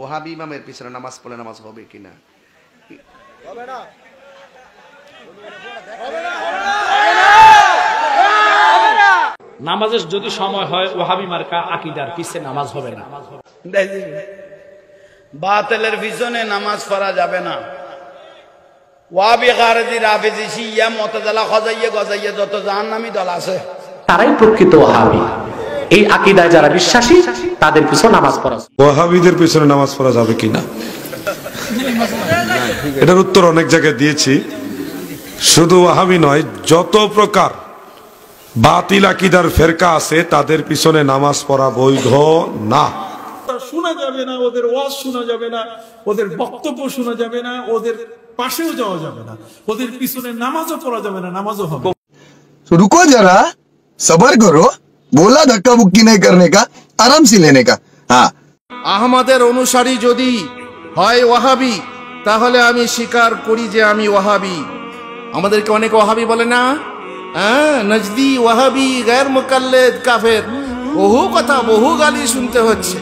ওহাবি ইমামের পিছনে নামাজ পড়লে নামাজ হবে কিনা? হবে না। নামাজের যদি সময় হয় ওহাবি মার্কা আকীদার পিছে নামাজ হবে না। বাতিলের পিছনে নামাজ পড়া যাবে না। ওয়াহাবি, খারেজি, রাফেজি, শিয়া, মুতাজিলা, খজাইয়া, গজাইয়া যত জাহান্নামী দল আছে তারাই প্রকৃত ওহাবি। এই আকীদায় যারা বিশ্বাসী তাদের পিছনে নামাজ পড়া। ওহাবিদের পিছনে নামাজ পড়া যাবে কিনা এটার উত্তর অনেক জায়গায় দিয়েছি। শুধু ওহাবি নয়, যত প্রকার বাতিল আকীদার ফেরকা আছে তাদের পিছনে নামাজ পড়া বৈধ না। শোনা যাবে না, ওদের ওয়াজ শোনা যাবে না, ওদের বক্তব্য শোনা যাবে না, ওদের পাশেও যাওয়া যাবে না, ওদের পিছনে নামাজও পড়া যাবে না, নামাজও হবে। रुको जरा, सबर करो, बोला धक्का मुक्की नहीं करने का, आराम से लेने का। हाँ, আহমদের অনুসারী যদি হয় ওয়াহাবি, তাহলে আমি স্বীকার করি যে আমি ওয়াহাবি। আমাদেরকে অনেক ওয়াহাবি বলে না, হ্যাঁ, নজদি ওয়াহাবি, গায়র মুকাল্লিদ, কাফের, বহু কথা, বহু গালি শুনতে হচ্ছে।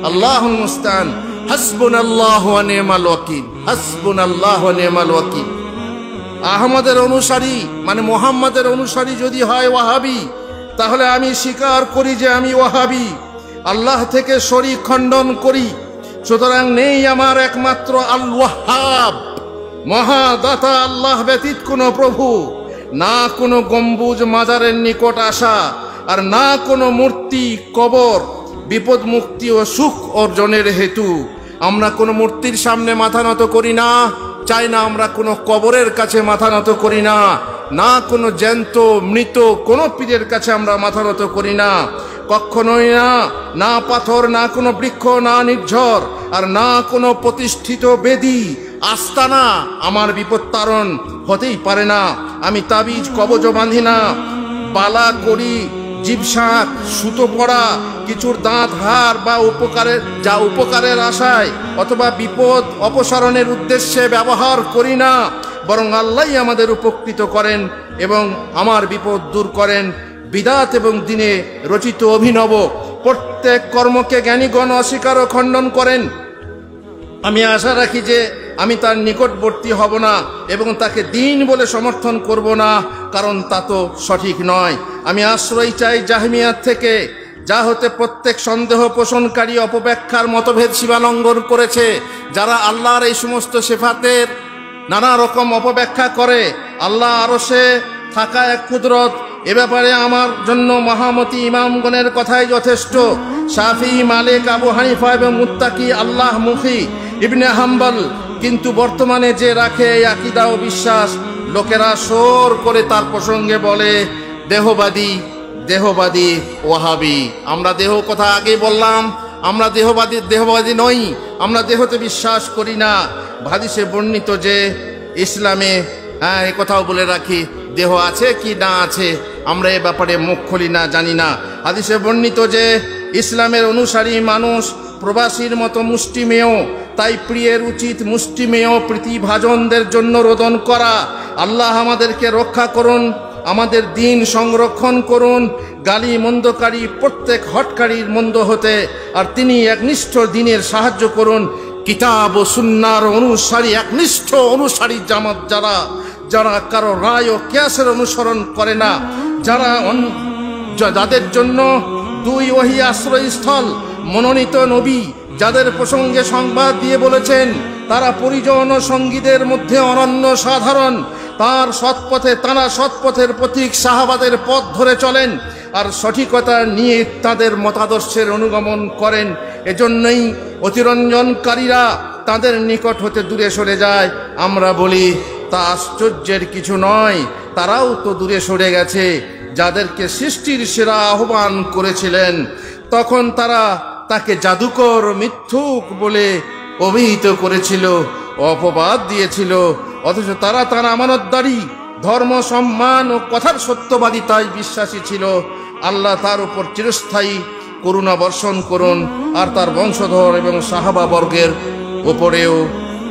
আল্লাহুল মুস্তান। হাসবুনাল্লাহু ওয়া নি'মাল ওয়াকিল, হাসবুনাল্লাহু ওয়া নি'মাল ওয়াকিল। আহমদের অনুসারী মানে মুহাম্মাদের অনুসারী যদি হয় ওয়াহাবি, তাহলে আমি স্বীকার করি যে আমি ওয়াহাবি। আল্লাহ থেকে শরীক খণ্ডন করি। সুতরাং নেই আমার একমাত্র আল ওয়াহাব, মহাদাতা আল্লাহ ব্যতীত কোনো প্রভু, না কোনো গম্বুজ মাজারের নিকট আসা, আর না কোনো মূর্তি, কবর, বিপদ মুক্তি ও সুখ অর্জনের হেতু। আমরা কোনো মূর্তির সামনে মাথা নত করি না, চাই না আমরা কোনো কবরের কাছে মাথা নত করি না, না কোনো জ্যান্ত মৃত কোনো পীরের কাছে আমরা মাথা নত করি না, কখনোই না। না পাথর, না কোনো বৃক্ষ, না নির্ঝর, আর না কোনো প্রতিষ্ঠিত বেদী আস্তানা আমার বিপদ তারণ হতেই পারে না। আমি তাবিজ কবজ বাঁধি না, বালা করি, জীবশাক, সুতো পড়া, কিছুর দাঁত হার বা উপকারের আশায় অথবা বিপদ অপসারণের উদ্দেশ্যে ব্যবহার করি না, বরং আল্লাহই আমাদের উপকৃত করেন এবং আমার বিপদ দূর করেন। বিদাত এবং দিনে রচিত অভিনব প্রত্যেক কর্মকে জ্ঞানীগণ অস্বীকার ও খণ্ডন করেন। আমি আশা রাখি যে আমি তার নিকটবর্তী হব না এবং তাকে দিন বলে সমর্থন করব না, কারণ তা তো সঠিক নয়। আমি আশ্রয় চাই জাহমিয়াত থেকে, যা হতে প্রত্যেক সন্দেহ পোষণকারী অপব্যাখ্যার মতভেদ সীমালঙ্ঘন করেছে। যারা আল্লাহর এই সমস্ত সিফাতের নানা রকম অপব্যাখ্যা করে। আল্লাহ আরশে থাকা এক কুদরত, এ ব্যাপারে আমার জন্য মহামতি ইমামগণের কথাই যথেষ্ট। শাফি, মালিক, আবু হানিফা এবং মুত্তাকি আল্লাহমুখী ইবনে হাম্বল কিন্তু বর্তমানে যে রাখে এই আকীদা ও বিশ্বাস, লোকেরা সোর করে তার প্রসঙ্গে বলে দেহবাদী, দেহবাদী ওয়াহাবি। আমরা দেহ কথা আগেই বললাম, আমরা দেহবাদী নই, আমরা দেহতে বিশ্বাস করি না। হাদিসে বর্ণিত যে ইসলামে, হ্যাঁ, এ কথাও বলে রাখি, দেহ আছে কি না আছে আমরা এ ব্যাপারে মুখ খুলি না, জানি না। হাদিসে বর্ণিত যে ইসলামের অনুসারী মানুষ প্রবাসীর মতো মুষ্টিমেয়, তাই প্রিয়ের উচিত মুষ্টিমেয় প্রীতিভাজনদের জন্য রোদন করা। আল্লাহ আমাদেরকে রক্ষা করুন, আমাদের দিন সংরক্ষণ করুন গালি মন্দকারী প্রত্যেক হটকারীর মন্দ হতে, আর তিনি একনিষ্ঠ দিনের সাহায্য করুন। কিতাব ও সুন্নাহর অনুসারী, একনিষ্ঠ অনুসারী জামাত যারা, যারা কারো রায় ও কিয়াসের অনুসরণ করে না, যাদের জন্য দুই ওহী আশ্রয়স্থল, মনোনীত নবী যাদের প্রসঙ্গে সংবাদ দিয়ে বলেছেন তারা পরিজন ও সঙ্গীদের মধ্যে অনন্য সাধারণ, তারা সৎপথের প্রতীক সাহাবাদের পথ ধরে চলেন আর সঠিকতা নিয়ে তাদের মতাদর্শের অনুগমন করেন। এজন্যই অতিরঞ্জনকারীরা তাদের নিকট হতে দূরে সরে যায়। আমরা বলি তা আশ্চর্যের কিছু নয়, তারাও তো দূরে সরে গেছে। যাদেরকে সৃষ্টির সেরা আহ্বান করেছিলেন তখন তারা তাকে জাদুকর, মিথ্যুক বলে অভিহিত করেছিল, অপবাদ দিয়েছিল, অথচ তারা তার আমানতদারি, ধর্ম সম্মান ও কথার সত্যবাদিতায় বিশ্বাসী ছিল। আল্লাহ তার উপর চিরস্থায়ী করুণা বর্ষণ করুন আর তার বংশধর এবং সাহাবা বর্গের উপরেও।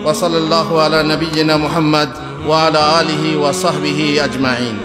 ওয়া সাল্লাল্লাহু আলা নবিয়িনা মুহাম্মদ ওয়া আলা আলিহি ওয়া সাহবিহি আজমাইন।